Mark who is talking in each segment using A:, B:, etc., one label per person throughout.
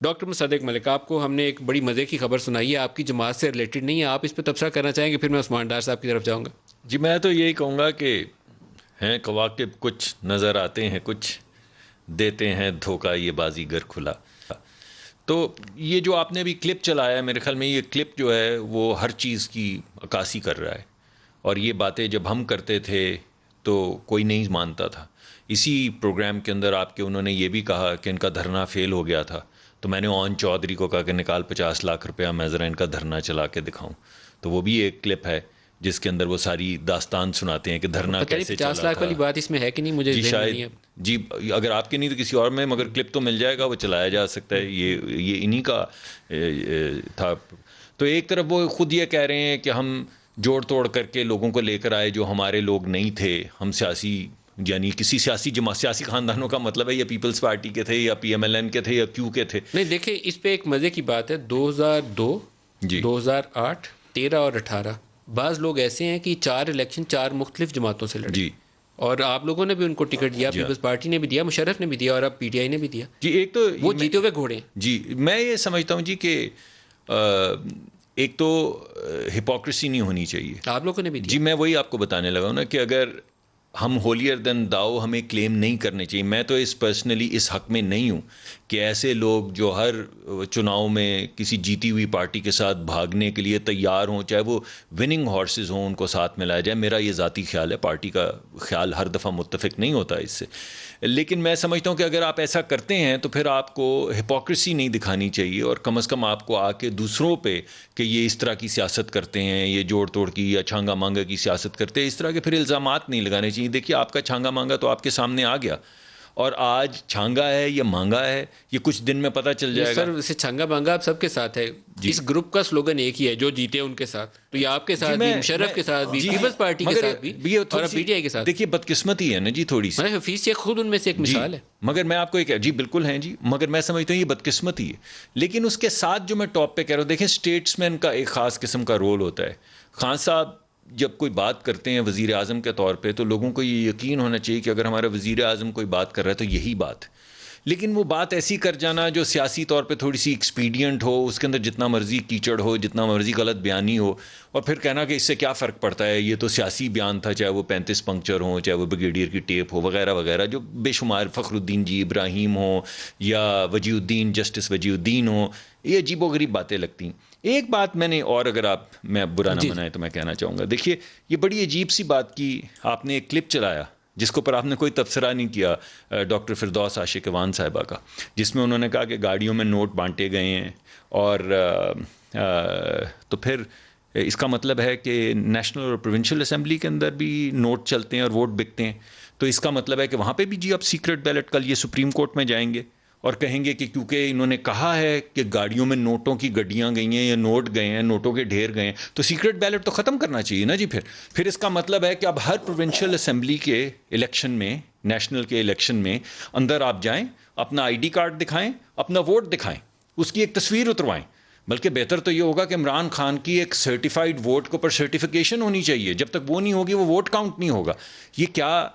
A: Doctor مصدق ملک، آپ کو ہم نے ایک بڑی مزے کی خبر سنائی ہے، آپ کی جماعت سے ریلیٹڈ نہیں ہے، آپ اس پہ تبصرہ کرنا چاہیں گے؟ پھر میں عثمان ڈار صاحب کی طرف جاؤں گا.
B: جی میں تو یہی کہوں گا کہ ہیں کواکب کچھ نظر آتے ہیں، کچھ دیتے ہیں دھوکہ یہ بازی گر کھلا. تو یہ جو آپ نے ابھی کلپ چلایا ہے، میرے خیال میں یہ کلپ جو ہے وہ ہر چیز کی عکاسی کر رہا ہے. اور یہ باتیں جب ہم کرتے تھے تو کوئی نہیں مانتا تھا. اسی پروگرام کے اندر آپ کے انہوں نے یہ بھی کہا کہ ان کا دھرنا فیل ہو گیا تھا، تو میں نے اون چودھری کو کہا کہ نکال 50 لاکھ روپیہ، میں ذرا ان کا دھرنا چلا کے دکھاؤں. تو وہ بھی ایک کلپ ہے جس کے اندر وہ ساری داستان سناتے ہیں کہ دھرنا
A: پتہ نہیں
B: کیسے
A: 50
B: چلا
A: لاکھ
B: تھا.
A: والی بات اس میں ہے کہ نہیں، مجھے
B: جی
A: ذہن میں
B: شاید،
A: نہیں ہے.
B: جی اگر آپ کے نہیں تو کسی اور میں، مگر کلپ تو مل جائے گا، وہ چلایا جا سکتا ہے. یہ انہی کا تھا. تو ایک طرف وہ خود یہ کہہ رہے ہیں کہ ہم جوڑ توڑ کر کے لوگوں کو لے کر آئے جو ہمارے لوگ نہیں تھے. ہم سیاسی، یعنی کسی سیاسی جماعت، سیاسی خاندانوں کا مطلب ہے یا پیپلز پارٹی کے تھے یا پی ایم ایل این کے تھے یا کیو کے تھے.
A: نہیں دیکھیں، اس پہ ایک مزے کی بات ہے. 2002،
B: جی
A: 2008، 13 اور 18 بعض لوگ ایسے ہیں کہ 4 الیکشن 4 مختلف جماعتوں سے لڑے،
B: جی
A: اور آپ لوگوں نے بھی ان کو ٹکٹ دیا،
B: جی ہاں.
A: پیپلز پارٹی نے بھی دیا، مشرف نے بھی دیا، اور اب پی ٹی آئی نے بھی دیا.
B: جی ایک تو
A: وہ جیتے ہوئے گھوڑے ہیں.
B: جی میں یہ سمجھتا ہوں جی کہ ایک تو ہپوکریسی نہیں ہونی چاہیے.
A: آپ لوگوں نے بھی دیا.
B: جی میں وہی آپ کو بتانے لگا ہوں نا کہ اگر ہم ہولیر دین داؤ ہمیں کلیم نہیں کرنے چاہیے. میں تو اس پرسنلی اس حق میں نہیں ہوں کہ ایسے لوگ جو ہر چناؤ میں کسی جیتی ہوئی پارٹی کے ساتھ بھاگنے کے لیے تیار ہوں، چاہے وہ وننگ ہارسز ہوں، ان کو ساتھ میں لایا جائے. میرا یہ ذاتی خیال ہے، پارٹی کا خیال ہر دفعہ متفق نہیں ہوتا اس سے. لیکن میں سمجھتا ہوں کہ اگر آپ ایسا کرتے ہیں تو پھر آپ کو ہپوکریسی نہیں دکھانی چاہیے، اور کم از کم آپ کو آ کے دوسروں پہ کہ یہ اس طرح کی سیاست کرتے ہیں، یہ جوڑ توڑ کی یا چھانگا مانگا کی سیاست کرتے ہیں، اس طرح کے پھر الزامات نہیں لگانے چاہیے. دیکھیے آپ کا چھانگا مانگا تو آپ کے سامنے آ گیا، اور آج چھانگا ہے یا مانگا ہے یہ کچھ دن میں پتہ چل جائے گا.
A: سر اسے چھنگا بانگا آپ سب کے ساتھ ہے.
B: جی
A: اس گروپ کا سلوگن ایک ہی ہے، جو جیتے ان کے ساتھ. تو یہ آپ کے ساتھ بھی، مشرف کے ساتھ بھی،
B: جی
A: پیپلز پارٹی کے ساتھ بھی، اور اب پی ٹی آئی کے ساتھ.
B: دیکھیے بدقسمتی ہے نا جی تھوڑی سی.
A: حفیظ شیخ خود ان میں سے ایک
B: جی
A: مثال ہے.
B: مگر میں آپ کو ایک، جی بالکل ہیں جی، مگر میں سمجھتا ہوں یہ بدقسمتی ہے. لیکن اس کے ساتھ جو میں ٹاپ پہ کہہ رہا ہوں، دیکھیں اسٹیٹس مین کا ایک خاص قسم کا رول ہوتا ہے. خان صاحب جب کوئی بات کرتے ہیں وزیر اعظم کے طور پہ، تو لوگوں کو یہ یقین ہونا چاہیے کہ اگر ہمارا وزیر اعظم کوئی بات کر رہا ہے تو یہی بات. لیکن وہ بات ایسی کر جانا جو سیاسی طور پہ تھوڑی سی ایکسپیڈینٹ ہو، اس کے اندر جتنا مرضی کیچڑ ہو، جتنا مرضی غلط بیانی ہو، اور پھر کہنا کہ اس سے کیا فرق پڑتا ہے، یہ تو سیاسی بیان تھا، چاہے وہ 35 پنکچر ہوں، چاہے وہ بریگیڈیئر کی ٹیپ ہو، وغیرہ وغیرہ، جو بے شمار فخر الدین جی ابراہیم ہوں یا وجیہ الدین، جسٹس وجیہ الدین ہوں. یہ عجیب و غریب باتیں لگتی ہیں. ایک بات میں نے، اور اگر آپ میں برا نہ منائیں تو میں کہنا چاہوں گا، دیکھیے یہ بڑی عجیب سی بات کی. آپ نے ایک کلپ چلایا جس کو پر آپ نے کوئی تبصرہ نہیں کیا، ڈاکٹر فردوس عاشق وان صاحبہ کا، جس میں انہوں نے کہا کہ گاڑیوں میں نوٹ بانٹے گئے ہیں، اور تو پھر اس کا مطلب ہے کہ نیشنل اور پروونشل اسمبلی کے اندر بھی نوٹ چلتے ہیں اور ووٹ بکتے ہیں. تو اس کا مطلب ہے کہ وہاں پہ بھی جی اب سیکرٹ بیلٹ، کل یہ سپریم کورٹ میں جائیں گے اور کہیں گے کہ کیونکہ انہوں نے کہا ہے کہ گاڑیوں میں نوٹوں کی گڈیاں گئی ہیں یا نوٹ گئے ہیں، نوٹوں کے ڈھیر گئے ہیں، تو سیکرٹ بیلٹ تو ختم کرنا چاہیے نا جی. پھر اس کا مطلب ہے کہ اب ہر پروونشل اسمبلی کے الیکشن میں، نیشنل کے الیکشن میں اندر آپ جائیں، اپنا آئی ڈی کارڈ دکھائیں، اپنا ووٹ دکھائیں، اس کی ایک تصویر اتروائیں. بلکہ بہتر تو یہ ہوگا کہ عمران خان کی ایک سرٹیفائیڈ ووٹ کو پر سرٹیفیکیشن ہونی چاہیے. جب تک وہ نہیں ہوگی وہ ووٹ کاؤنٹ نہیں ہوگا. یہ کیا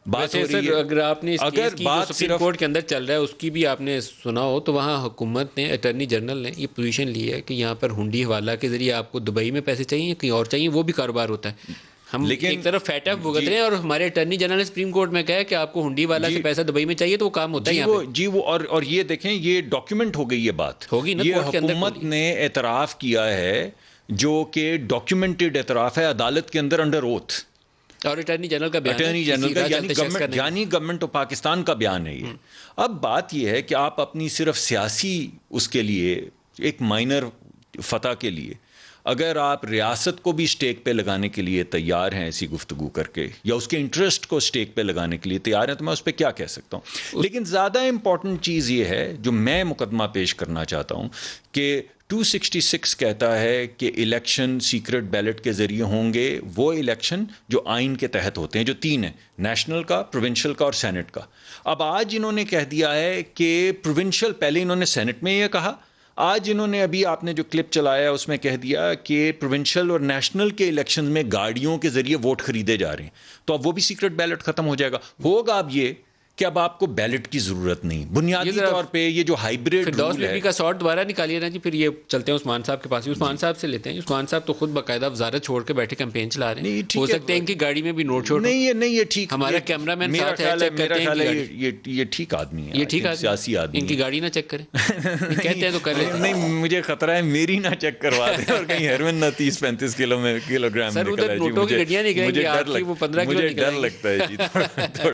B: بات ہو رہی ہے؟
A: اگر آپ نے اس کیس کی جو سپریم کورٹ کے اندر چل رہا ہے اس کی بھی آپ نے سنا ہو، تو وہاں حکومت نے، اٹارنی جنرل نے یہ پوزیشن لی ہے کہ یہاں پر ہنڈی حوالہ کے ذریعے آپ کو دبئی میں پیسے چاہیے، کہیں اور چاہیے، وہ بھی کاروبار ہوتا ہے. ہم ایک طرف فیٹ اپ بھگت رہے ہیں، اور ہمارے اٹارنی جنرل نے سپریم کورٹ میں کہا کہ آپ کو ہنڈی والا سے پیسہ دبئی میں چاہیے، تو وہ کام ہوتا ہے یہاں پہ.
B: جی وہ اور یہ دیکھیں، یہ ڈاکیومنٹ ہو گئی، یہ بات
A: ہوگی نا،
B: یہ حکومت نے اعتراف کیا ہے، جو کہ ڈاکیومنٹڈ اعتراف ہے عدالت کے اندر انڈر اوتھ،
A: اور اٹارنی جنرل کا بیان،
B: اٹارنی جنرل کا، یعنی گورنمنٹ آف پاکستان کا بیان ہے یہ. اب بات یہ ہے کہ آپ اپنی صرف سیاسی اس کے لیے، ایک مائنر فتح کے لیے، اگر آپ ریاست کو بھی سٹیک پہ لگانے کے لیے تیار ہیں ایسی گفتگو کر کے، یا اس کے انٹرسٹ کو سٹیک پہ لگانے کے لیے تیار ہیں، تو میں اس پہ کیا کہہ سکتا ہوں. لیکن زیادہ امپورٹنٹ چیز یہ ہے جو میں مقدمہ پیش کرنا چاہتا ہوں، کہ 266 کہتا ہے کہ الیکشن سیکرٹ بیلٹ کے ذریعے ہوں گے، وہ الیکشن جو آئین کے تحت ہوتے ہیں، جو 3 ہیں، نیشنل کا، پروونشل کا اور سینٹ کا. اب آج انہوں نے کہہ دیا ہے کہ پروونشل، پہلے انہوں نے سینٹ میں یہ کہا، آج انہوں نے ابھی آپ نے جو کلپ چلایا اس میں کہہ دیا کہ پروونشل اور نیشنل کے الیکشن میں گاڑیوں کے ذریعے ووٹ خریدے جا رہے ہیں. تو اب وہ بھی سیکرٹ بیلٹ ختم ہو جائے گا. ہوگا اب یہ کہ اب آپ کو بیلٹ کی ضرورت نہیں. بنیادی طور پہ یہ جو ہائیبریڈ
A: فردوس
B: رول ہے
A: بیبی کا شارٹ دوبارہ نکالیے نا جی. پھر یہ چلتے ہیں عثمان صاحب کے پاس. عثمان صاحب سے لیتے ہیں. عثمان صاحب تو خود باقاعدہ وزارت چھوڑ کے بیٹھے کیمپین چلا رہے ہیں. ہو سکتے ہیں ان کی گاڑی میں بھی نوٹ چھوڑ.
B: نہیں یہ ٹھیک.
A: ہمارا کیمرہ مین ساتھ ہے, چیک کرتے ہیں.
B: یہ ٹھیک آدمی ہے,
A: یہ ٹھیک آدمی,
B: سیاسی آدمی.
A: ان کی گاڑی نہ چیک کریں. کہتے ہیں تو کر لیتے.
B: نہیں مجھے خطرہ ہے میری نہ چیک کروا دیں اور کہیں ہیروئن نہ 30-35 کلو گرام
A: سر ادھر نوٹوں کی گڈیاں نہیں گئیں گی آپ کی, وہ 15 کلو
B: مجھے ڈر لگتا ہے جی.